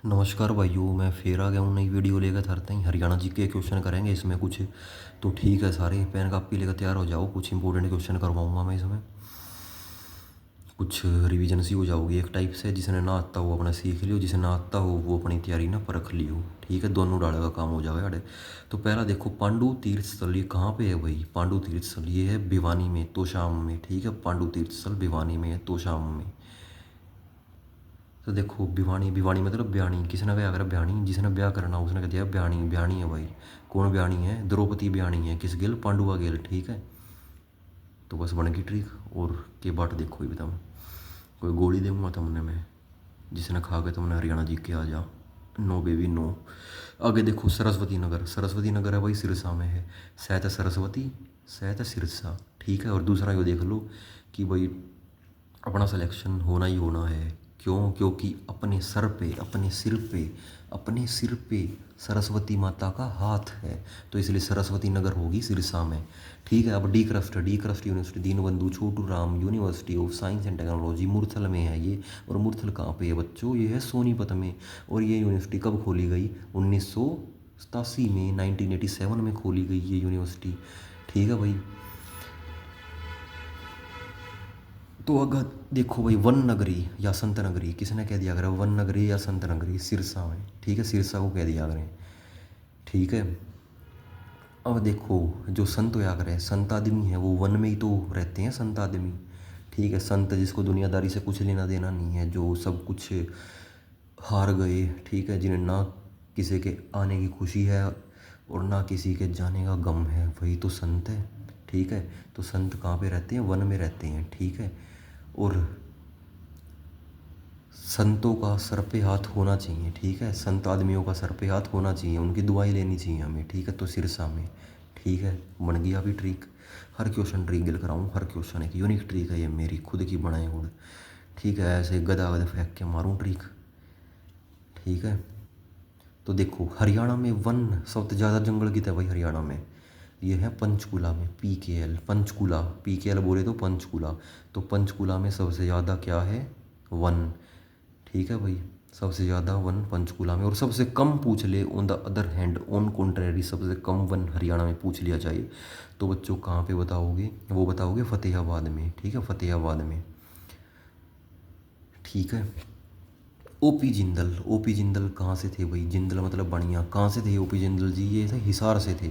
नमस्कार भाइयों, मैं फिर आ गया हूँ नई वीडियो लेकर थरते ही हरियाणा जी के क्वेश्चन करेंगे इसमें कुछ। तो ठीक है, सारे पेन कापी लेकर तैयार हो जाओ, कुछ इंपॉर्टेंट क्वेश्चन करवाऊंगा मैं इसमें। कुछ रिवीजन सी हो जाओगी एक टाइप से। जिसने ना आता हो अपना सीख लियो, जिसे ना आता हो वो अपनी तैयारी ना परख लियो। ठीक है, दोनों डाले का काम हो जाएगा अड़े। तो पहला देखो, पांडु तीर्थ स्थल ये कहाँ पे है भाई? पांडु तीर्थ स्थल ये है भिवानी में, तोशाम में। ठीक है, पांडु तीर्थ स्थल भिवानी में है, तोशाम में। तो देखो, भिवानी, भिवानी मतलब ब्याणी। किसने ब्याह करा? ब्याणी। जिसने ब्याह करना उसने कह दिया ब्याणी, ब्याणी है भाई। कौन ब्याणी है? द्रौपदी ब्याणी है। किस गिल? पांडुआ गिल। ठीक है, तो बस बन गई ट्रिक। और के बाट देखो भी तुम, कोई गोली दूंगा तुमने मैं, जिसने खा के तुमने हरियाणा जी के आ जा। No baby no. आगे देखो, सरस्वती नगर। सरस्वती नगर है भाई, सिरसा में है। सहत सरस्वती, सहत सिरसा। ठीक है, और दूसरा ये देख लो कि भाई अपना सिलेक्शन होना ही होना है। क्यों? क्योंकि अपने सर पे, अपने सिर पे, अपने सिर पे सरस्वती माता का हाथ है। तो इसलिए सरस्वती नगर होगी सिरसा में। ठीक है, अब D CRUST, D CRUST university Deenbandhu Chhotu Ram university of science and technology Murthal में है ये। और मुरथल कहाँ पे है बच्चों? ये है सोनीपत में। और ये यूनिवर्सिटी कब खोली गई? 1987 में, 1987 में खोली गई ये यूनिवर्सिटी। ठीक है भाई। तो अगर देखो भाई, वन नगरी या संत नगरी, किसने कह दिया करें वन नगरी या संत नगरी? सिरसा में। ठीक है, सिरसा को कह दिया करें। ठीक है, अब देखो, जो संत होया करें, संत आदमी है वो वन में ही तो रहते हैं, संत आदमी। ठीक है, संत जिसको दुनियादारी से कुछ लेना देना नहीं है, जो सब कुछ हार गए। ठीक है, जिन्हें ना किसी के आने की खुशी है और ना किसी के जाने का गम है, वही तो संत है। ठीक है, तो संत कहाँ पे रहते हैं? वन में रहते हैं। ठीक है, और संतों का सर पे हाथ होना चाहिए। ठीक है, संत आदमियों का सर पे हाथ होना चाहिए, उनकी दुआएं लेनी चाहिए हमें। ठीक है, तो सिरसा में। ठीक है, बन गया अभी ट्रिक। हर क्वेश्चन ट्रिक गिल कराऊँ, हर क्वेश्चन एक यूनिक ट्रिक है ये, मेरी खुद की बनाई हुई। ठीक है, ऐसे गदा गदा फेंक के मारूँ ट्रिक। ठीक है, तो देखो, हरियाणा में वन सबसे ज़्यादा जंगल कितना है भाई हरियाणा में? ये है पंचकुला में, PKL, पंचकुला। PKL बोले तो पंचकुला। तो पंचकुला में सबसे ज़्यादा क्या है? वन। ठीक है भाई, सबसे ज़्यादा वन पंचकुला में। और सबसे कम पूछ ले on the other hand, on contrary, सबसे कम वन हरियाणा में पूछ लिया जाए तो बच्चों कहाँ पे बताओगे? वो बताओगे फतेहाबाद में। ठीक है, फतेहाबाद में। ठीक है, ओपी जिंदल। ओपी जिंदल कहाँ से थे भाई? जिंदल मतलब बढ़िया। कहाँ से थे ओपी जिंदल जी? ये थे हिसार से थे।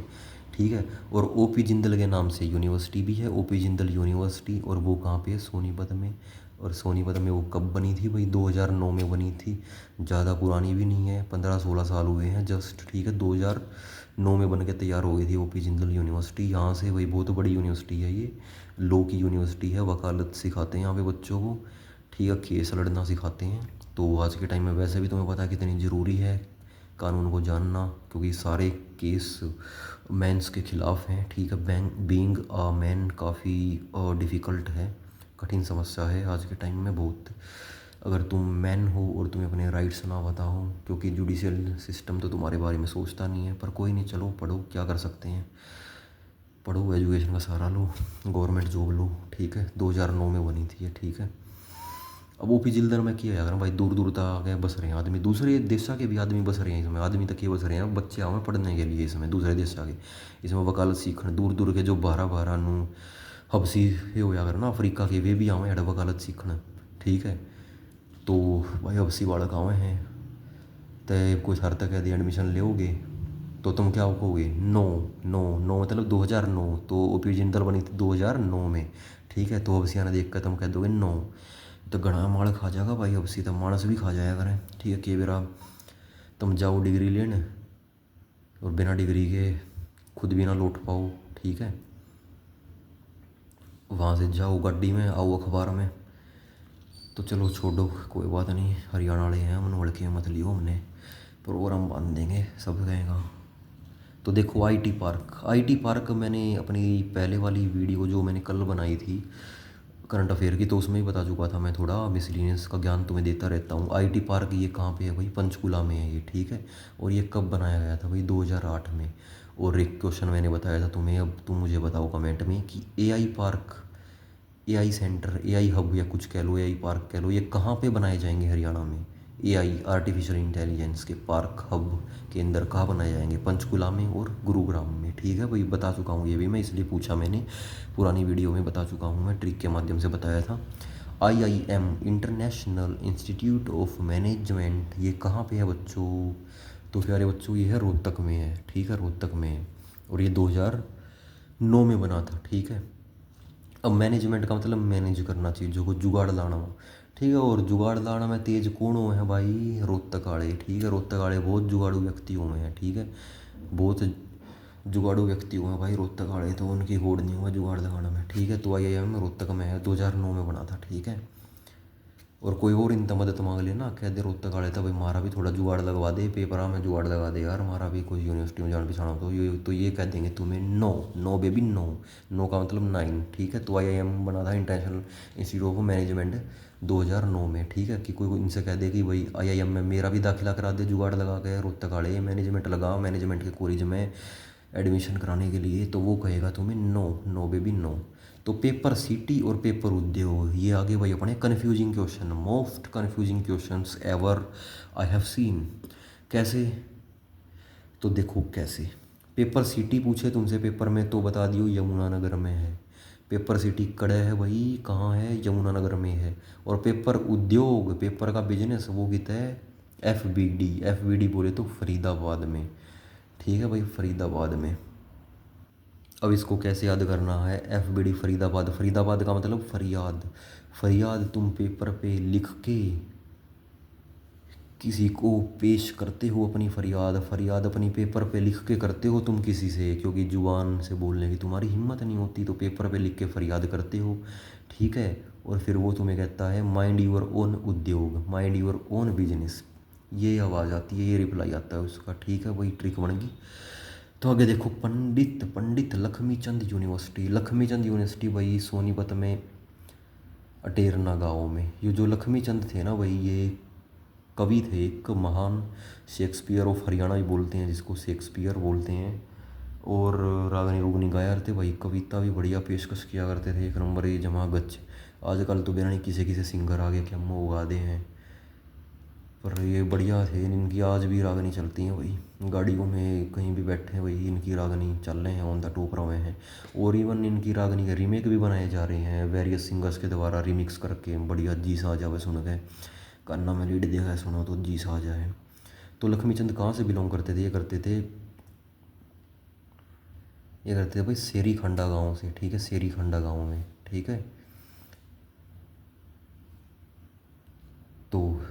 ठीक है, और ओपी जिंदल के नाम से यूनिवर्सिटी भी है, ओपी जिंदल यूनिवर्सिटी। और वो कहाँ पे है? सोनीपत में। और सोनीपत में वो कब बनी थी भाई? 2009 में बनी थी। ज़्यादा पुरानी भी नहीं है, 15-16 साल हुए हैं जस्ट। ठीक है, 2009 में बन के तैयार हो गई थी ओपी जिंदल यूनिवर्सिटी। यहाँ से भाई बहुत बड़ी यूनिवर्सिटी है ये, लॉ की यूनिवर्सिटी है। वकालत सिखाते हैं यहाँ पे बच्चों को। ठीक है, केस लड़ना सिखाते हैं। तो आज के टाइम में वैसे भी तुम्हें पता है कितनी ज़रूरी है कानून को जानना, क्योंकि सारे केस मेंस के ख़िलाफ़ हैं। ठीक है, बीइंग अ मैन काफ़ी डिफ़िकल्ट है, कठिन समस्या है आज के टाइम में बहुत। अगर तुम मैन हो और तुम्हें अपने राइट्स ना बताओ, क्योंकि जुडिशियल सिस्टम तो तुम्हारे बारे में सोचता नहीं है। पर कोई नहीं, चलो पढ़ो, क्या कर सकते हैं। पढ़ो, एजुकेशन का सहारा लो, गवर्नमेंट जॉब लो। ठीक है, 2009 में बनी थी ये। ठीक है, अब ओपी जिंदल में किया जाएगा भाई, दूर दूर तक आ गए बस रहे हैं आदमी, दूसरे देशा के भी आदमी बस रहे हैं इसमें। आदमी तक ये बस रहे हैं, बच्चे आवे पढ़ने के लिए इसमें, दूसरे देशा के। इसमें वकालत सीखने दूर दूर के जो बारह बारह नू हबसी ये हो जाकर ना अफ्रीका के, वे भी आवे हैं वकालत सीखना। ठीक है, तो भाई हबसी बालक आवे हैं। तय कोई सर तक यदि एडमिशन लोगे तो तुम क्या कहोगे? नो। नो, नो मतलब 2009। तो ओपी जिंदल बनी थी 2009 में। ठीक है, तो हबसिया ने देख कर तुम कह दोगे नो। तो घना माल खा जाएगा भाई हबसी, तो मानस भी खा जाया करें। ठीक है, कई बार तुम जाओ डिग्री लेने और बिना डिग्री के खुद भी ना लौट पाओ। ठीक है, वहाँ से जाओ गाड़ी में, आओ अखबार में। तो चलो छोड़ो, कोई बात नहीं, हरियाणा वाले हैं, हम लड़के मत लियो, हमने प्रोग्राम बांध देंगे सब कहेगा। तो देखो, IT पार्क, IT पार्क मैंने अपनी पहले वाली वीडियो जो मैंने कल बनाई थी करंट अफेयर की, तो उसमें ही बता चुका था मैं, थोड़ा मिसलिनियस का ज्ञान तुम्हें देता रहता हूँ। IT पार्क ये कहाँ पे है भाई? पंचकुला में है ये। ठीक है, और ये कब बनाया गया था भाई? 2008 में। और एक क्वेश्चन मैंने बताया था तुम्हें, अब तुम मुझे बताओ कमेंट में कि AI park, AI centre, AI hub या कुछ कह लो, AI पार्क कह लो, ये कहाँ पे बनाए जाएंगे हरियाणा में? एआई आर्टिफिशियल इंटेलिजेंस के पार्क हब केंद्र कहाँ बनाए जाएंगे, पंचकुला में और गुरुग्राम में। ठीक है भाई, बता चुका हूँ ये भी मैं, इसलिए पूछा मैंने, पुरानी वीडियो में बता चुका हूँ मैं, ट्रिक के माध्यम से बताया था। IIM international institute of management ये कहाँ पे है बच्चों, तो प्यारे बच्चों ये है रोहतक में है। ठीक है, रोहतक में है, और ये 2009 में बना था। ठीक है, अब मैनेजमेंट का मतलब मैनेज करना, चीज़ों को जुगाड़ लाना। ठीक है, और जुगाड़ लाना में तेज कौन हुए हैं भाई, रोहतक आड़े। ठीक है, रोहतक आड़े बहुत जुगाड़ू व्यक्ति हुए हैं। ठीक है, बहुत जुगाड़ू व्यक्ति हुए हैं भाई रोहतक आड़े, तो उनकी होड़ नहीं हुआ जुगाड़ लगाना में। ठीक है, तो आईआईएम रोहतक में है, 2009 में बना था। ठीक है, और कोई और इनका मदद मांग लेना, कह दे रोहतक आड़े था भाई मारा भी थोड़ा जुगाड़ लगवा दे, पेपरा में जुगाड़ लगा दे यार, मारा भी कोई यूनिवर्सिटी में जान पहचाना, तो ये कह देंगे तुम्हें no. No baby no, no का मतलब 9। ठीक है, तो आईआईएम बना था इंटरनेशनल इंस्टीट्यूट ऑफ मैनेजमेंट 2009 में। ठीक है, कि कोई इनसे कह दे कि भाई आईआईएम में मेरा भी दाखिला करा दे जुगाड़ लगा के, रोहतक आड़े मैनेजमेंट लगा, मैनेजमेंट के कॉलेज में एडमिशन कराने के लिए, तो वो कहेगा तुम्हें नो। No baby no. तो पेपर सिटी और पेपर उद्योग ये आगे भाई अपने confusing question, most confusing questions ever I have seen. कैसे, तो देखो कैसे, पेपर सिटी पूछे तुमसे पेपर में तो बता दियो यमुनानगर में है। पेपर सिटी कड़े है भाई, कहाँ है, यमुनानगर में है। और पेपर उद्योग, पेपर का बिजनेस, वो कितना है, एफबीडी। एफबीडी बोले तो फरीदाबाद में। ठीक है भाई, फरीदाबाद में। अब इसको कैसे याद करना है, एफबीडी फरीदाबाद, फरीदाबाद का मतलब फरियाद। फरियाद तुम पेपर पे लिख के किसी को पेश करते हो अपनी फरियाद, फरियाद अपनी पेपर पे लिख के करते हो तुम किसी से, क्योंकि जुबान से बोलने की तुम्हारी हिम्मत नहीं होती, तो पेपर पे लिख के फरियाद करते हो। ठीक है, और फिर वो तुम्हें कहता है माइंड यूर ओन उद्योग, माइंड यूर ओन बिजनेस, ये आवाज़ आती है, ये रिप्लाई आता है उसका। ठीक है, वही ट्रिक बन गई। तो आगे देखो, पंडित पंडित लक्ष्मीचंद यूनिवर्सिटी, लक्ष्मीचंद यूनिवर्सिटी भाई सोनीपत में अटेरना गाँव में। ये जो लक्ष्मीचंद थे ना भाई, ये कवि थे, एक महान, शेक्सपियर ऑफ हरियाणा भी बोलते हैं जिसको, शेक्सपियर बोलते हैं। और रागनी रुगनी गाया करते भाई, कविता भी बढ़िया पेशकश किया करते थे, एक नंबर ये जमा गच। आजकल तो बिना नहीं किसी किसी सिंगर आगे के हम उगा दे हैं, पर ये बढ़िया थे। इनकी आज भी रागनी चलती हैं भाई, गाड़ियों में कहीं भी बैठे हैं भाई इनकी रागनी चल रहे हैं, ऑन द टॉप रहे हैं। और इवन इनकी रागनी के रीमेक भी बनाए जा रहे हैं वेरियस सिंगर्स के द्वारा, रिमिक्स करके बढ़िया जी सा जावे सुन के, कान्ना में लीड देखा है सुनो तो जी सा जाए। तो लक्ष्मीचंद कहाँ से बिलोंग करते थे, ये करते थे भाई सेरी खंडा गाँव से। ठीक है, सेरी खंडा गाँव में। ठीक है, तो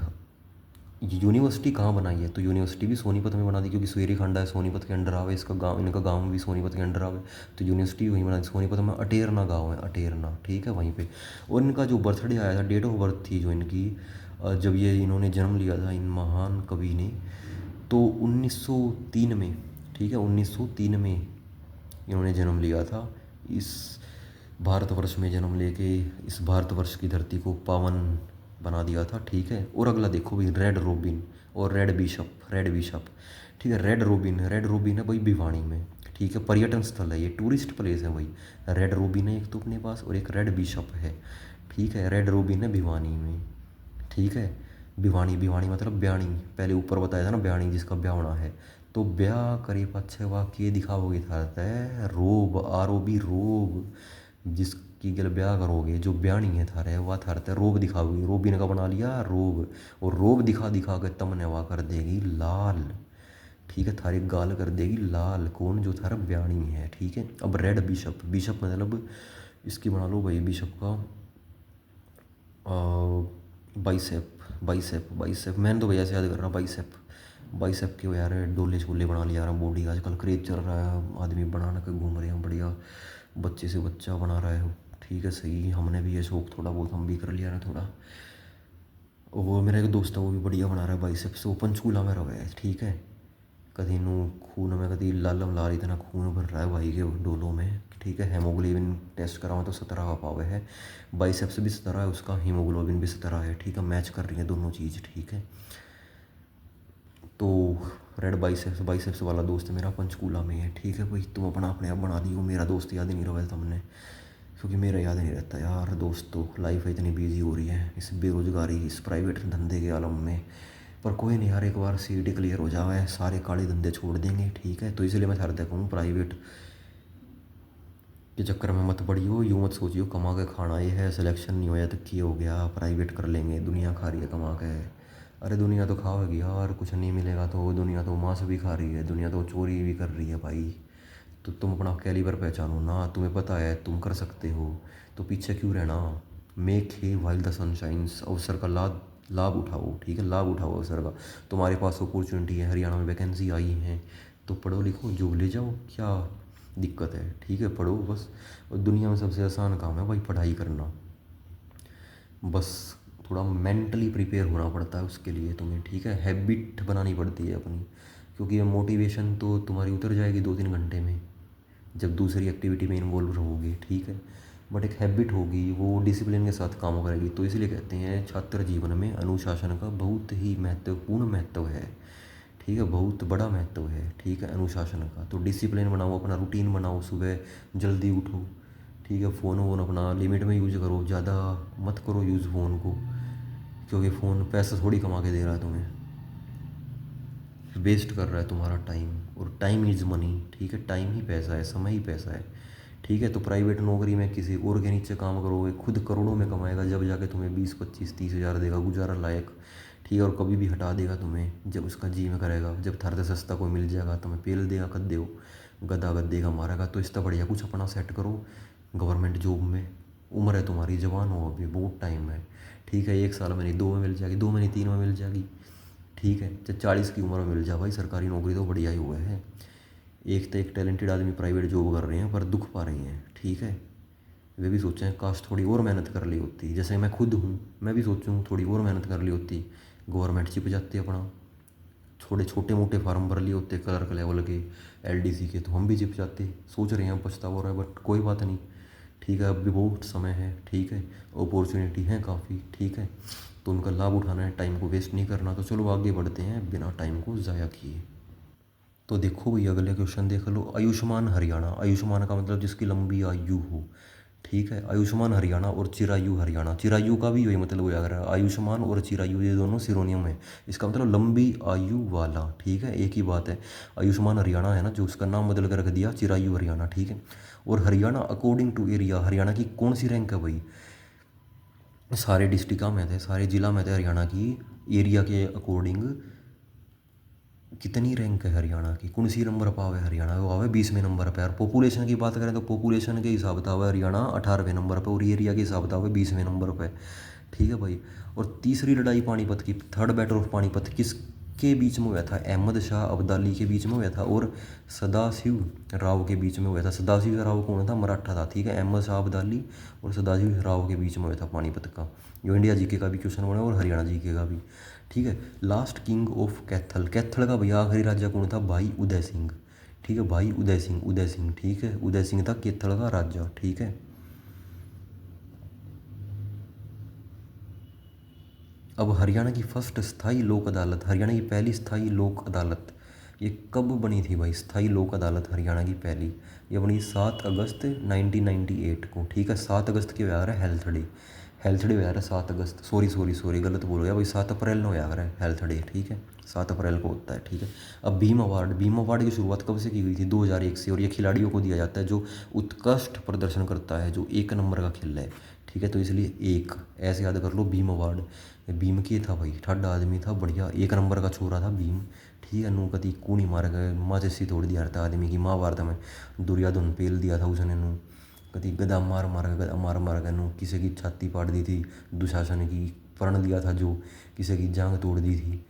यूनिवर्सिटी कहाँ बनाई है, तो यूनिवर्सिटी भी सोनीपत में बना दी, क्योंकि सेरी खंडा है सोनीपत के अंडर आवे, इसका गांव, इनका गांव भी सोनीपत के अंडर आवे, तो यूनिवर्सिटी वहीं बना दी सोनीपत में। अटेरना गांव है, अटेरना। ठीक है, वहीं पे। और इनका जो बर्थडे आया था, डेट ऑफ बर्थ थी जो इनकी, जब ये इन्होंने जन्म लिया था इन महान कवि ने, तो 1903 में। ठीक है, 1903 में इन्होंने जन्म लिया था। इस भारतवर्ष में जन्म लेके इस भारतवर्ष की धरती को पावन बना दिया था। ठीक है, और अगला देखो भाई, रेड रोबिन और रेड बिशप, रेड बिशप। ठीक है, रेड रोबिन, रेड रोबिन है भाई भिवानी में। ठीक है, पर्यटन स्थल है ये, टूरिस्ट प्लेस है भाई। रेड रोबिन है एक तो अपने पास, और एक रेड बिशप है। ठीक है, रेड रोबिन है भिवानी में। ठीक है, भिवानी, भिवानी मतलब ब्याणी, पहले ऊपर बताया था ना ब्याणी जिसका ब्याह होना है, तो ब्याह करे पक्षे वाह के दिखाओगे था रोब, आरोबी रोब, जिसकी गल ब्याह करोगे जो ब्याणी है थारे वह थारते रोब दिखाओगी, रोबी ने का बना लिया रोब, और रोब दिखा दिखा के तमने वाह कर देगी लाल। ठीक है, थारी गाल कर देगी लाल, कौन, जो थारा ब्याणी है। ठीक है, अब रेड बिशप, बिशप मतलब इसकी बना लो भाई बिशप का बाइसेप, बाइसेप, बाइसेप, मैंने तो भैया से याद कर रहा बाइसेप, बाइसेप के यार डोले छोले बना लिया यार, बॉडी का आजकल क्रेज चल रहा है, आदमी बना के घूम रहे हैं बढ़िया, बच्चे से बच्चा बना रहे हो। ठीक है, सही, हमने भी ये शौक थोड़ा बहुत हम भी कर लिया ना थोड़ा। वो मेरा एक दोस्त है वो भी बढ़िया बना रहा है बाइसेप्स, वो पंचकूला में रहा है। ठीक है, कभी नू खून में कभी लालम लाल इतना खून भर रहा है भाई के डोलों में। ठीक है, हेमोग्लोबिन टेस्ट कराओ तो 17 का पावे है, बाइसेप्स भी 17 है उसका, हीमोग्लोबिन भी 17 है। ठीक है, मैच कर रही है दोनों चीज़। ठीक है, तो रेड बाइसेप्स, बाइसेप्स वाला दोस्त मेरा पंचकूला में है। ठीक है भाई, तुम अपना अपने आप बना दियो, मेरा दोस्त याद नहीं रहा तुमने, क्योंकि मेरा याद नहीं रहता यार दोस्त, तो लाइफ इतनी बिजी हो रही है इस बेरोज़गारी, इस प्राइवेट धंधे के आलम में, पर कोई नहीं यार, एक बार सीईटी क्लियर हो जाए सारे काले धंधे छोड़ देंगे, ठीक है। तो इसलिए मैं हर देखूँ प्राइवेट के चक्कर में मत पड़ियो, यूँ मत सोचियो कमा के खाना ये है, सिलेक्शन नहीं होया तो क्या हो गया, प्राइवेट कर लेंगे, दुनिया खा रही है कमा के। अरे दुनिया तो खाओगी यार, कुछ नहीं मिलेगा तो दुनिया तो मांस भी खा रही है, दुनिया तो चोरी भी कर रही है भाई। तो तुम अपना कैलिबर पहचानो ना, तुम्हें पता है तुम कर सकते हो, तो पीछे क्यों रहना। मेक हे वाइल द सनशाइन्स, अवसर का लाभ लाभ उठाओ, ठीक है, लाभ उठाओ अवसर का। तुम्हारे पास अपॉर्चुनिटी है, हरियाणा में वैकेंसी आई है, तो पढ़ो लिखो जॉब ले जाओ, क्या दिक्कत है, ठीक है, पढ़ो बस। और दुनिया में सबसे आसान काम है भाई पढ़ाई करना, बस थोड़ा मेंटली प्रिपेयर होना पड़ता है उसके लिए तुम्हें, ठीक है, हैबिट बनानी पड़ती है अपनी। क्योंकि ये मोटिवेशन तो तुम्हारी उतर जाएगी 2-3 घंटे में जब दूसरी एक्टिविटी में इन्वॉल्व रहोगे, ठीक है। बट एक हैबिट होगी, वो डिसिप्लिन के साथ काम करेगी। तो इसलिए कहते हैं छात्र जीवन में अनुशासन का बहुत ही महत्वपूर्ण महत्व है, ठीक है, बहुत बड़ा महत्व है, ठीक है, अनुशासन का। तो डिसिप्लिन बनाओ, अपना रूटीन बनाओ, सुबह जल्दी उठो, ठीक है, फ़ोन वोन अपना लिमिट में यूज करो, ज़्यादा मत करो यूज़ फ़ोन को, क्योंकि फ़ोन पैसा थोड़ी कमा के दे रहा है तुम्हें, वेस्ट कर रहा है तुम्हारा टाइम, और टाइम इज़ मनी, ठीक है, टाइम ही पैसा है, समय ही पैसा है, ठीक है। तो प्राइवेट नौकरी में किसी और के नीचे काम करोगे, खुद करोड़ों में कमाएगा, जब जाके तुम्हें 20-25-30 हज़ार देगा गुजारा लायक, ठीक है, और कभी भी हटा देगा तुम्हें जब उसका जी में करेगा, जब थारते सस्ता कोई मिल जाएगा तुम्हें पेल देगा, कद हो गदा गद्दे का मारेगा। तो इससे बढ़िया कुछ अपना सेट करो गवर्नमेंट जॉब में, उम्र है तुम्हारी, जवान हो अभी, बहुत टाइम है, ठीक है, 1 साल में नहीं 2 में मिल जाएगी, 2 में नहीं 3 में मिल जाएगी, ठीक है, चाहे 40 की उम्र में मिल जाए भाई सरकारी नौकरी, तो बढ़िया ही हुआ है। एक तो एक टैलेंटेड आदमी प्राइवेट जॉब कर रहे हैं पर दुख पा रहे हैं, ठीक है। वे भी सोचें काश थोड़ी और मेहनत कर ली होती, जैसे मैं खुद हूँ, मैं भी सोचूँ थोड़ी और मेहनत कर ली होती, गवर्नमेंट चिप जाती अपना, थोड़े छोटे मोटे फार्म भर लिए होते क्लर्क लेवल के, एलडीसी के, तो हम भी चिप जाते। सोच रहे हैं, पछतावा हो रहा है, बट कोई बात नहीं, ठीक है, अब भी बहुत समय है, ठीक है, अपॉर्चुनिटी है काफ़ी, ठीक है, तो उनका लाभ उठाना है, टाइम को वेस्ट नहीं करना। तो चलो आगे बढ़ते हैं बिना टाइम को ज़ाया किए। तो देखो भाई अगले क्वेश्चन देख लो, आयुष्मान हरियाणा, आयुष्मान का मतलब जिसकी लंबी आयु हो, ठीक है, आयुष्मान हरियाणा और चिरायु हरियाणा, चिरायु का भी वही मतलब हो जाएगा, आयुष्मान और चिरायु ये दोनों सिरोनियम है, इसका मतलब लंबी आयु वाला, ठीक है, एक ही बात है। आयुष्मान हरियाणा है ना, जो उसका नाम बदल कर रख दिया चिरायु हरियाणा, ठीक है। और Haryana according to area, Haryana की कौन सी रैंक है भाई, सारे डिस्ट्रिक्ट में थे, सारे जिला में थे हरियाणा की, एरिया के अकॉर्डिंग कितनी रैंक है हरियाणा की, कौन सी नंबर पर आवे हरियाणा, वो आवे 20वें नंबर पर। यार पॉपुलेशन की बात करें तो पॉपुलेशन के हिसाब से आवे हरियाणा 18वें नंबर पर, और एरिया के हिसाब से आवे 20वें नंबर पर, ठीक है भाई। और तीसरी लड़ाई पानीपत की, थर्ड बैटल ऑफ पानीपत किसके बीच में हुआ था, अहमद शाह अब्दाली के बीच में हुआ था और सदाशिव राव के बीच में हुआ था। सदाशिव राव कौन था, मराठा था, ठीक है, अहमद शाह अब्दाली और सदाशिव राव के बीच में हुआ था पानीपत का। जो इंडिया जीके का भी क्वेश्चन बना और हरियाणा जीके का भी, ठीक है। Last king of Kaithal, Kaithal का भैया आखिरी राजा कौन था, भाई उदय सिंह, ठीक है, भाई उदय सिंह, उदय सिंह, ठीक है, उदय सिंह था कैथल का राजा, ठीक है। अब हरियाणा की फर्स्ट स्थाई लोक अदालत, हरियाणा की पहली स्थाई लोक अदालत ये कब बनी थी भाई, स्थाई लोक अदालत हरियाणा की पहली, ये बनी 7 अगस्त 1998 को, ठीक है, 7 अगस्त के हुआ है हेल्थ डे, हेल्थ डे हुआ है 7 अगस्त, सॉरी सॉरी सॉरी गलत बोल गया भाई, 7 अप्रैल में हुआ है हेल्थ डे, ठीक है, 7 अप्रैल को होता है, ठीक है। अब भीम अवार्ड, भीम अवार्ड की शुरुआत कब से की गई थी, 2001 से, और ये खिलाड़ियों को दिया जाता है जो उत्कृष्ट प्रदर्शन करता है, जो 1 नंबर का खेल है, ठीक है। तो इसलिए एक ऐसे याद कर लो भीम अवार्ड, भीम के था भाई, ठाडा आदमी था, बढ़िया 1 नंबर का छोरा था भीम, ठीक है। नू कभी कूनी मार गए, माँ जैसी तोड़ दिया था आदमी की, महाभारत में दुर्योधन पेल दिया था उसने नू, कभी गदा मार मार के, गदा मार मार के नू किसी की छाती पाट दी थी, दुशासन की प्रण दिया था जो, किसी की जांग तोड़ दी थी,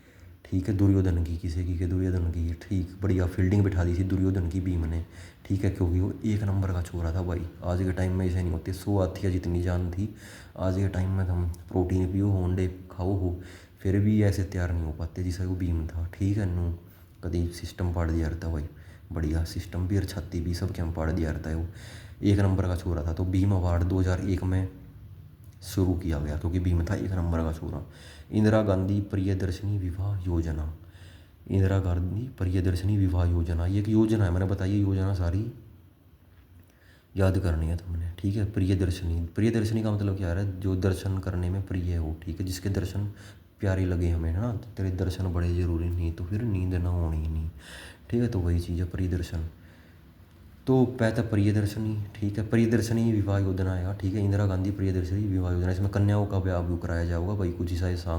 ठीक है, दुर्योधन की, किसी की के दुर्योधन की, ठीक, बढ़िया फील्डिंग बिठा दी थी दुर्योधन की भीम ने, ठीक है, क्योंकि वो 1 नंबर का छोरा था भाई। आज के टाइम में ऐसे नहीं होते, 100 हाथियाँ जितनी जान थी, आज के टाइम में हम प्रोटीन पियो, होंडे खाओ हो, फिर भी ऐसे तैयार नहीं हो पाते जैसा वो भीम था, ठीक है। नू कभी सिस्टम पाड़ दिया रहता भाई, बढ़िया सिस्टम भी और छाती भी सब क्या पाड़ दिया रहता है वो, 1 नंबर का छोरा था। तो भीम अवार्ड 2001 में शुरू किया गया क्योंकि भीम था 1 नंबर का छोरा। इंदिरा गांधी प्रियदर्शनी विवाह योजना, इंदिरा गांधी प्रियदर्शनी विवाह योजना, ये एक योजना है, मैंने बताई योजना सारी याद करनी है तुमने, ठीक है। प्रियदर्शनी, प्रियदर्शनी का मतलब क्या है, जो दर्शन करने में प्रिय हो, ठीक है, जिसके दर्शन प्यारी लगे हमें, है ना, तेरे दर्शन बड़े ज़रूरी, नहीं तो फिर नींद ना होनी ही नहीं। ठीक है, तो वही चीज़ है प्रियदर्शन। तो पहता प्रियदर्शनी, ठीक है, प्रियदर्शनी विवाह योजना आएगा, ठीक है, इंदिरा गांधी प्रियदर्शनी विवाह योजना, इसमें कन्याओं का ब्याह भी कराया जाएगा भाई, कुछ ऐसा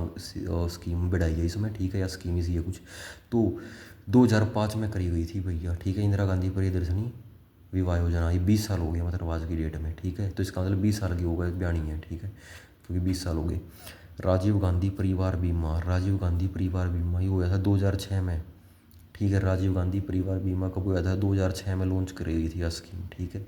स्कीम बढ़ाई है इसमें, ठीक है, या स्कीम इसी है कुछ। तो 2005 में करी गई थी भैया, ठीक है, इंदिरा गांधी प्रियदर्शनी विवाह योजना, ये 20 साल हो गया मतलब आज की डेट में, ठीक है, तो इसका मतलब 20 साल की होगा ब्याह नहीं है, ठीक है, क्योंकि 20 साल हो गए। राजीव गांधी परिवार बीमा, राजीव गांधी परिवार बीमा ये हुआ था 2006 में, ठीक है, राजीव गांधी परिवार बीमा कब हुआ था, 2006 में लॉन्च करी गई थी स्कीम, ठीक है,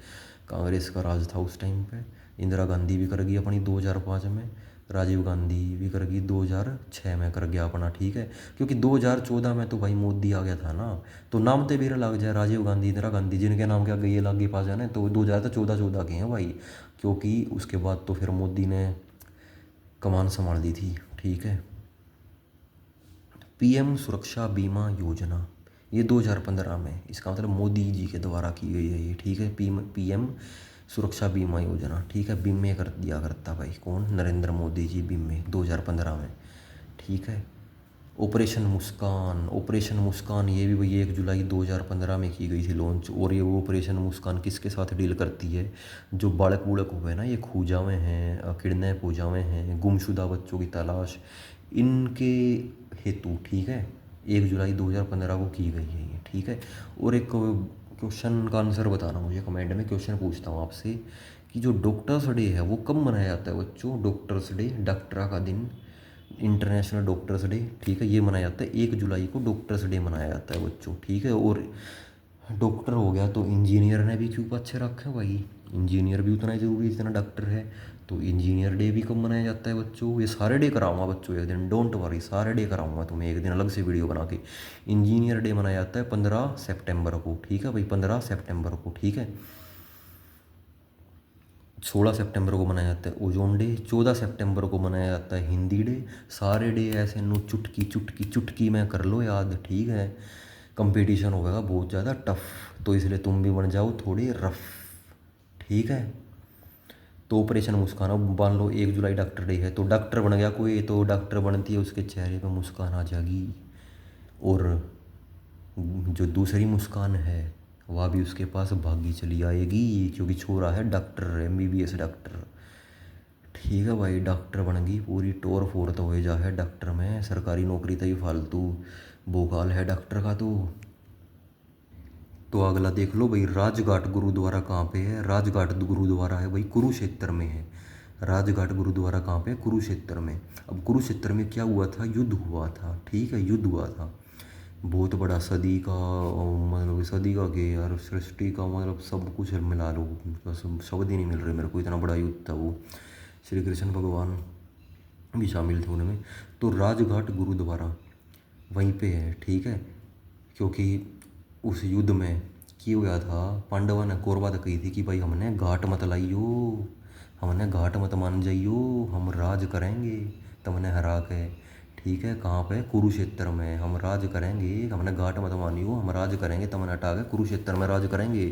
कांग्रेस का राज था उस टाइम पे। इंदिरा गांधी भी कर गई अपनी 2005 में, राजीव गांधी भी कर गई 2006 में कर गया अपना, ठीक है, क्योंकि 2014 में तो भाई मोदी आ गया था ना, तो नाम तो मेरा लग जाए राजीव गांधी इंदिरा गांधी, जिनके नाम क्या गई लागे पास जाना, तो 2014 के हैं भाई, क्योंकि उसके बाद तो फिर मोदी ने कमान संभाल दी थी, ठीक है। पीएम सुरक्षा बीमा योजना ये 2015 में, इसका मतलब मोदी जी के द्वारा की गई है ये, ठीक है, पीएम सुरक्षा बीमा योजना, ठीक है, बीमे कर दिया करता भाई कौन, नरेंद्र मोदी जी, बीमे 2015 में, ठीक है। ऑपरेशन मुस्कान, ऑपरेशन मुस्कान ये भी भाई 1 जुलाई 2015 में की गई थी लॉन्च, और ये वो ऑपरेशन मुस्कान किसके साथ डील करती है, जो बालक बूलक हुए ना, ये खो जावे हैं, किडनैप हो जावे हैं, गुमशुदा बच्चों की तलाश, इनके हेतु, ठीक है, 1 जुलाई 2015 को की गई है ये, ठीक है। और एक क्वेश्चन का आंसर बताना मुझे कमेंट में, क्वेश्चन पूछता हूँ आपसे कि जो डॉक्टर्स डे है वो कब मनाया जाता है बच्चों, डॉक्टर्स डे, डॉक्टरा का दिन, इंटरनेशनल डॉक्टर्स डे, ठीक है, ये मनाया जाता है 1 जुलाई को, डॉक्टर्स डे मनाया जाता है बच्चों, ठीक है। और डॉक्टर हो गया तो इंजीनियर ने भी क्यों पीछे रखा है भाई, इंजीनियर भी उतना ही ज़रूरी जितना डॉक्टर है, तो इंजीनियर डे भी कब मनाया जाता है बच्चों, ये सारे डे कराऊंगा बच्चों एक दिन, डोंट वरी, सारे डे कराऊंगा तुम्हें एक दिन अलग से वीडियो बना के। इंजीनियर डे मनाया जाता है 15 सितंबर को, ठीक है भाई, 15 सितंबर को, ठीक है। 16 सितंबर को मनाया जाता है ओजोन डे, 14 सितंबर को मनाया जाता है हिंदी डे, सारे डे ऐसे नु चुटकी चुटकी चुटकी में कर लो याद, ठीक है। कंपटीशन होगा बहुत ज़्यादा टफ, तो इसलिए तुम भी बन जाओ थोड़ी रफ, ठीक है। तो ऑपरेशन मुस्कान, अब मान लो 1 जुलाई डॉक्टर डे है, तो डॉक्टर बन गया कोई, तो डॉक्टर बनती है उसके चेहरे पर मुस्कान आ जाएगी, और जो दूसरी मुस्कान है वह भी उसके पास भागी चली आएगी, क्योंकि छोरा है डॉक्टर, एमबीबीएस डॉक्टर, ठीक है भाई, डॉक्टर बन गई पूरी टोर फोर, तो हो जा है डॉक्टर में, सरकारी नौकरी तो ही फालतू बोकाल है डॉक्टर का तो अगला देख लो भाई, राजघाट गुरुद्वारा कहाँ पे है, राजघाट गुरुद्वारा है भाई कुरुक्षेत्र में है, राजघाट गुरुद्वारा कहाँ पे है, कुरुक्षेत्र में। अब कुरुक्षेत्र में क्या हुआ था, युद्ध हुआ था, ठीक है, युद्ध हुआ था बहुत बड़ा, सदी का, मतलब सदी का के यार, सृष्टि का मतलब सब कुछ मिला लो, बस शब्द ही नहीं मिल रहे मेरे को, इतना बड़ा युद्ध था वो, श्री कृष्ण भगवान भी शामिल थे उनमें। तो राजघाट गुरुद्वारा वहीं पे है, ठीक है, क्योंकि उस युद्ध में क्या हुआ था, पांडवा ने कौरवा ने कही थी कि भाई हमने घाट मत लाइयो, हमने घाट मत मान जाइयो, हम राज करेंगे तुमने हरा के, ठीक है, कहाँ पे, कुरुक्षेत्र में हम राज करेंगे, हमने घाट मत मानियो, हम राज करेंगे तुमने हटा के, कुरुक्षेत्र में राज करेंगे।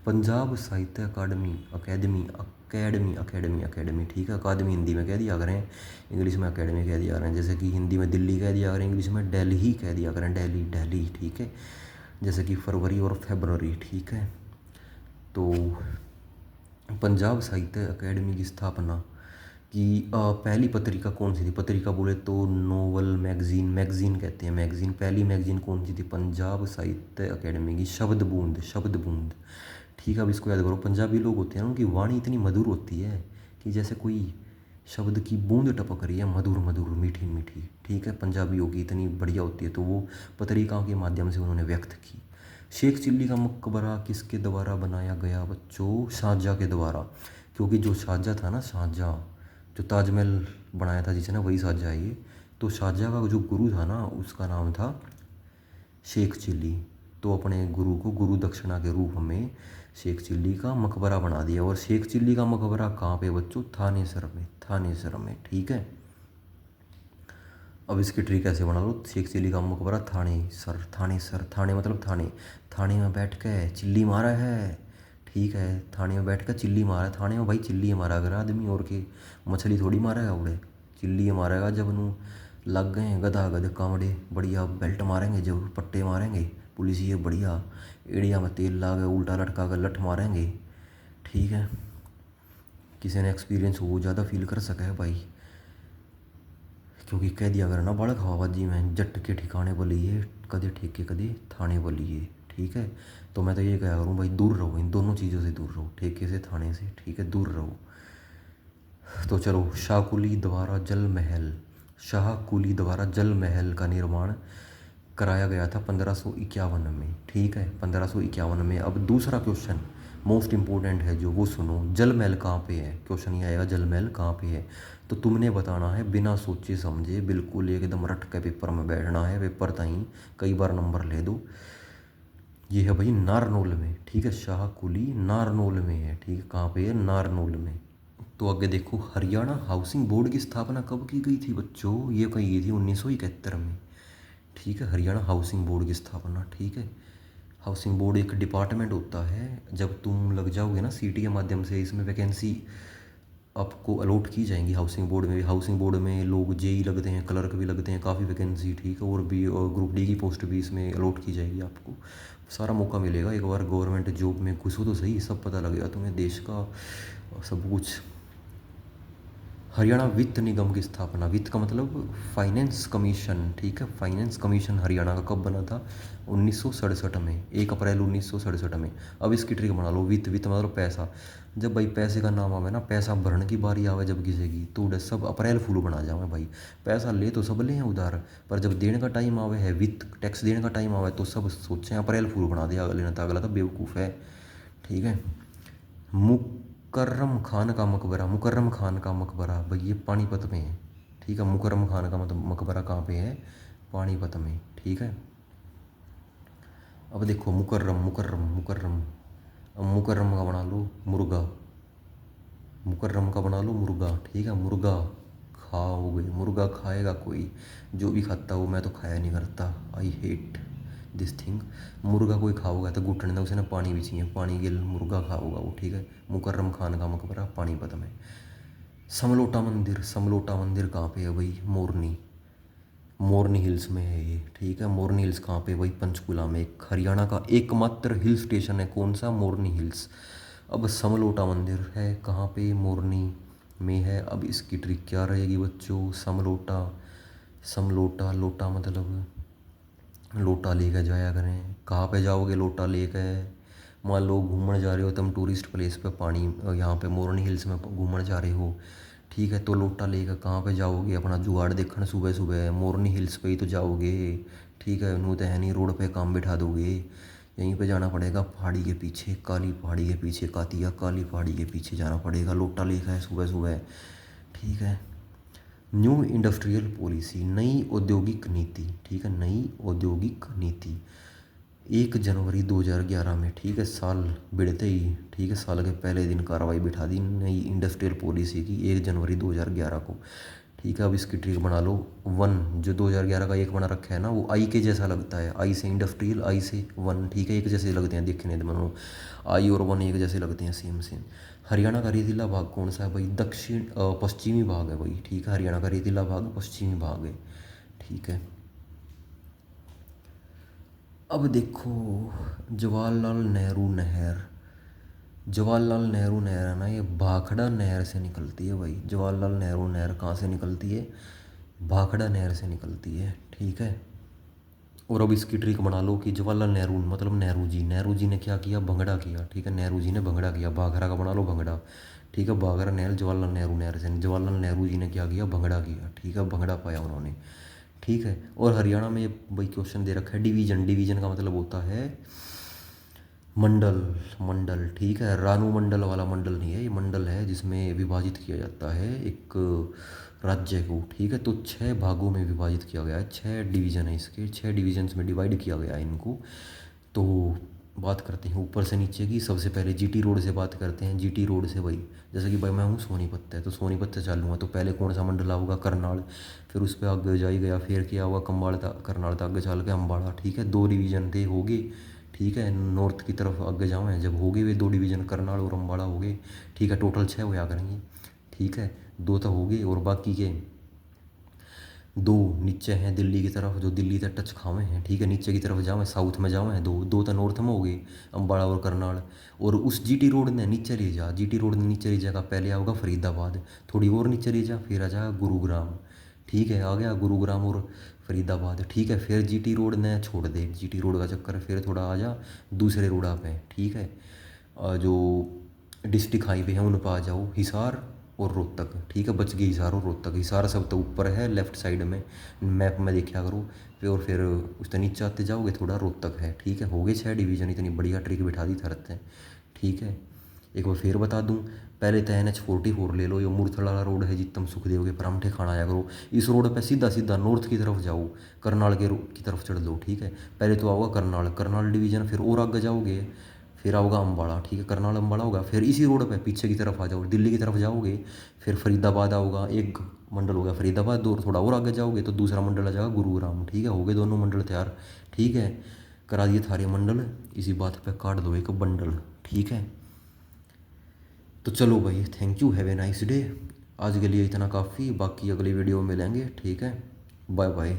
पंजाब साहित्य अकादमी, अकेडमी अकेडमी अकेडमी अकेडमी, ठीक है, अकादमी हिंदी में कह दिया करें, इंग्लिश में अकेडमी कह दिया करें, जैसे कि हिंदी में दिल्ली कह दिया करें, इंग्लिश में दिल्ली कह दिया करें, दिल्ली दिल्ली, ठीक है, जैसे कि फरवरी और फरवरी, ठीक है। तो पंजाब साहित्य अकेडमी की स्थापना की पहली पत्रिका कौन सी थी, पत्रिका बोले तो नोवेल मैगजीन, मैगजीन कहते हैं, मैगजीन, पहली मैगजीन कौन सी थी, पंजाब साहित्य अकेडमी की शब्द बूंद, शब्द बूंद, ठीक है। अब इसको याद करो, पंजाबी लोग होते हैं उनकी वाणी इतनी मधुर होती है कि जैसे कोई शब्द की बूंद टपक रही है, मधुर मधुर मीठी मीठी, ठीक है, पंजाबियों की इतनी बढ़िया होती है, तो वो पत्रिकाओं के माध्यम से उन्होंने व्यक्त की। शेख चिल्ली का मकबरा किसके द्वारा बनाया गया बच्चों, शाहजहाँ के द्वारा, क्योंकि जो शाहजहाँ था ना, शाहजहाँ जो ताजमहल बनाया था जिसने, वही शाहजहाँ है ये, तो शाहजहाँ का जो गुरु था ना उसका नाम था शेख चिल्ली, तो अपने गुरु को गुरु दक्षिणा के रूप में शेख चिल्ली का मकबरा बना दिया। और शेख चिल्ली का मकबरा कहाँ पे बच्चों, थानेसर में, थानेसर में, ठीक है। अब इसकी ट्रिक कैसे बना लो, शेख चिल्ली का मकबरा थानेसर, थानेसर, थाने मतलब थाने, थाने में बैठ के चिल्ली मारा है, ठीक है, थाने में बैठ कर चिल्ली मारा है, थाने में भाई चिल्ली मारा अगर आदमी, और के मछली थोड़ी मारेगा उड़े, चिल्ली मारेगा जब नू लग गए हैं गधा गध कांवड़े, बढ़िया बेल्ट मारेंगे, जब पट्टे मारेंगे पुलिस ये बढ़िया, एड़िया में तेल ला के उल्टा लटका कर लठ मारेंगे। ठीक है, किसी ने एक्सपीरियंस हो ज़्यादा फील कर सका है भाई, क्योंकि कह दिया करना बालक हवाबाजी में जट के ठिकाने बोलिए, कदे ठेके कदे थाने बोलिए। ठीक है, तो मैं तो ये कहा करूँ भाई, दूर रहो, इन दोनों चीज़ों से दूर रहो, ठेके से थाने से। ठीक है, दूर रहो। तो चलो, शाहकुली द्वारा जल महल, शाहकुली द्वारा जल महल का निर्माण कराया गया था 1551 में। ठीक है, 1551 में। अब दूसरा क्वेश्चन मोस्ट इम्पोर्टेंट है जो, वो सुनो। जल महल कहाँ पे है, क्वेश्चन ये आएगा जल महल कहाँ पे है, तो तुमने बताना है बिना सोचे समझे, बिल्कुल एकदम रट के पेपर में बैठना है, पेपर ताई कई बार नंबर ले दो। ये है भाई नारनौल में। ठीक है, शाहकुली नारनौल में है। ठीक है, कहाँ पे है, नारनौल में। तो आगे देखो, हरियाणा हाउसिंग बोर्ड की स्थापना कब की गई थी बच्चों, ये कही गई थी 1971 में। ठीक है, हरियाणा हाउसिंग बोर्ड की स्थापना। ठीक है, हाउसिंग बोर्ड एक डिपार्टमेंट होता है, जब तुम लग जाओगे ना सीटी के माध्यम से, इसमें वैकेंसी आपको अलॉट की जाएंगी हाउसिंग बोर्ड में। हाउसिंग बोर्ड में लोग जेई लगते हैं, क्लर्क भी लगते हैं, काफ़ी वैकेंसी। ठीक है, और भी ग्रुप डी की पोस्ट भी इसमें अलॉट की जाएगी आपको, सारा मौका मिलेगा। एक बार गवर्नमेंट जॉब में घुसो तो सही, सब पता लगेगा तुम्हें, देश का सब कुछ। हरियाणा वित्त निगम की स्थापना, वित्त का मतलब फाइनेंस कमीशन। ठीक है, फाइनेंस कमीशन हरियाणा का कब बना था, 1967 में, 1 अप्रैल 1967 में। अब इसकी ट्रिक बना लो, वित्त, वित्त मतलब पैसा। जब भाई पैसे का नाम आवे ना, पैसा भरने की बारी आवे जब किसी की, तो उधर सब अप्रैल फूल बना जावे भाई। पैसा ले तो सब ले हैं उधार, पर जब देने का टाइम आवे है, वित्त टैक्स देने का टाइम आवे, तो सब सोचें अप्रैल फूल बना दिया अगले ने, तो अगला तो बेवकूफ़ है। ठीक है, मुकर्रम खान का मकबरा, मुकर्रम खान का मकबरा भाई ये पानीपत में है। ठीक है, मुकर्रम खान का मतलब मकबरा कहाँ पे है, पानीपत में। ठीक है, अब देखो मुकर्रम मुकर्रम मुकर्रम, अब मुकर्रम का बना लो मुर्गा, मुकर्रम का बना लो मुर्गा। ठीक है, मुर्गा खाओगे, मुर्गा खाएगा कोई, जो भी खाता हो, मैं तो खाया नहीं करता, आई हेट दिस थिंग। मुर्गा कोई खाओगा तो घुटने में उसे ना पानी भी चाहिए, पानी गिल मुर्गा खाओगा वो। ठीक है, मुकर्रम खान का मकबरा पानीपत में। समलोटा मंदिर, समलोटा मंदिर कहाँ पे है भाई, मोरनी, मोरनी हिल्स में है ये। ठीक है, मोरनी हिल्स कहाँ पे भाई, पंचकुला में। एक हरियाणा का एकमात्र हिल स्टेशन है, कौन सा, मोरनी हिल्स। अब समलोटा मंदिर है कहाँ पे, मोरनी में है। अब इसकी ट्रिक क्या रहेगी बच्चों, समलोटा, समलोटा, लोटा मतलब लोटा लेकर जाया करें। कहाँ पे जाओगे लोटा लेकर, मान लो घूमने जा रहे हो तुम टूरिस्ट प्लेस पे, पानी यहाँ पे मोरनी हिल्स में घूमने जा रहे हो। ठीक है, तो लोटा लेकर कहाँ पे जाओगे, अपना जुगाड़ देखने, सुबह सुबह मोरनी हिल्स पे ही तो जाओगे। ठीक है, नू तो है नहीं रोड पे काम बिठा दोगे, यहीं पे जाना पड़ेगा, पहाड़ी के पीछे, काली पहाड़ी के पीछे, कातिया काली पहाड़ी के पीछे जाना पड़ेगा, लोटा लेकर है सुबह सुबह। ठीक है, न्यू इंडस्ट्रियल पॉलिसी, नई औद्योगिक नीति। ठीक है, नई औद्योगिक नीति 1 जनवरी 2011 में। ठीक है, साल बिड़ते ही, ठीक है, साल के पहले दिन कार्रवाई बिठा दी नई इंडस्ट्रियल पॉलिसी की, 1 जनवरी 2011 को। ठीक है, अब इसकी ट्रिक बना लो, वन जो 2011 का एक बना रखा है ना, वो आई के जैसा लगता है, आई से इंडस्ट्रियल, आई से वन। ठीक है, एक जैसे लगते हैं देखने में, आई और वन एक जैसे लगते हैं, सेम सेम। हरियाणा का रेतीला भाग कौन सा है भाई, दक्षिण पश्चिमी भाग है भाई। ठीक है, हरियाणा का रेतीला भाग पश्चिमी भाग है। ठीक है, अब देखो जवाहरलाल नेहरू नहर, जवाहरलाल नेहरू नहर है ना, ये भाखड़ा नहर से निकलती है भाई। जवाहरलाल नेहरू नहर कहाँ से निकलती है, भाखड़ा नहर से निकलती है। ठीक है, और अब इसकी ट्रिक बना लो कि जवाहरलाल नेहरू मतलब नेहरू जी, नेहरू जी ने क्या किया, भंगड़ा किया। ठीक है, नेहरू जी ने भंगड़ा किया, भाखड़ा का बना लो भंगड़ा। ठीक है, भाखड़ा नहर जवाहरलाल नेहरू नहर से, जवाहरलाल नेहरू जी ने क्या किया, भंगड़ा किया। ठीक है, भंगड़ा पाया उन्होंने। ठीक है, और हरियाणा में भाई क्वेश्चन दे रखा है डिवीजन, डिवीजन का मतलब होता है मंडल, मंडल। ठीक है, रानू मंडल वाला मंडल नहीं है, ये मंडल है जिसमें विभाजित किया जाता है एक राज्य को। ठीक है, तो 6 भागों में विभाजित किया गया है, 6 डिवीज़न है इसके, 6 डिवीजन्स में डिवाइड किया गया है इनको। तो बात करते हैं ऊपर से नीचे की, सबसे पहले जीटी रोड से बात करते हैं। जीटी रोड से भाई, जैसे कि भाई मैं हूँ सोनीपत है, तो सोनीपत से चालूँगा, तो पहले कौन सा मंडल आऊँगा, करनाल, फिर उस पर आगे जाई गया, फिर क्या हुआ, कम्बाड़ था, करनाल था, आगे चल के अम्बाड़ा। ठीक है, 2 डिवीज़न थे हो गए। ठीक है, नॉर्थ की तरफ आगे जाओ हैं जब हो गए वे 2 डिवीज़न, करनाल और अम्बाड़ा हो गए। ठीक है, टोटल 6 होया करेंगे। ठीक है, 2 तो हो गए, और बाकी के दो नीचे हैं दिल्ली की तरफ, जो दिल्ली तक टच खावे हैं, ठीक है, नीचे की तरफ जावे, साउथ में जावे हैं, दो दो तो नॉर्थ में हो गए, अम्बाड़ा और करनाल। और उस जीटी रोड ने नीचे ले जा, जीटी रोड ने नीचे ले जाएगा, पहले आएगा फरीदाबाद, थोड़ी और नीचे ले जा, फिर आ जाएगा गुरुग्राम, ठीक है, आ गया गुरुग्राम और फरीदाबाद, ठीक है। फिर जीटी रोड ने छोड़ दे, जीटी रोड का चक्कर, फिर थोड़ा आ जा दूसरे रोड पे, ठीक है, जो डिस्ट्रिक्ट हाईवे है उन पर आ जाओ, हिसार और रोहतक, ठीक है, बच गई हिसार और रोहतक। हिसार सब तो ऊपर है लेफ्ट साइड में, मैप में देखा करो। फिर उसके नीचे आते जाओगे थोड़ा, रोहतक है, ठीक है, हो गए 6 डिवीज़न, इतनी बढ़िया ट्रिक बिठा दी थरते, ठीक है। एक बार फिर बता दूं, पहले तो NH 44 ले लो, ये मूर्थला रोड है, जितम सुखदेव के परांठे खाना आया करो, इस रोड पे सीधा सीधा नॉर्थ की तरफ जाओ, करनाल की तरफ चढ़ लो, ठीक है। पहले तो आओगा करनाल, करनाल डिवीज़न, फिर और आगे जाओगे, फिर आओगा अम्बाड़ा, ठीक है, करनाल अम्बाड़ा होगा, फिर इसी रोड पे पीछे की तरफ आ जाओ, दिल्ली की तरफ जाओगे, फिर फरीदाबाद आओगा, एक मंडल हो गया फरीदाबाद, और थोड़ा और आगे जाओगे तो दूसरा मंडल आ जाएगा गुरुग्राम, ठीक है, हो गए दोनों मंडल तैयार, ठीक है, करा दिए थारे मंडल, इसी बात पे काट दो एक बंडल, ठीक है। तो चलो भाई, thank you, have a nice day, आज के लिए इतना काफ़ी, बाकी अगली वीडियो में मिलेंगे, ठीक है, बाय बाय।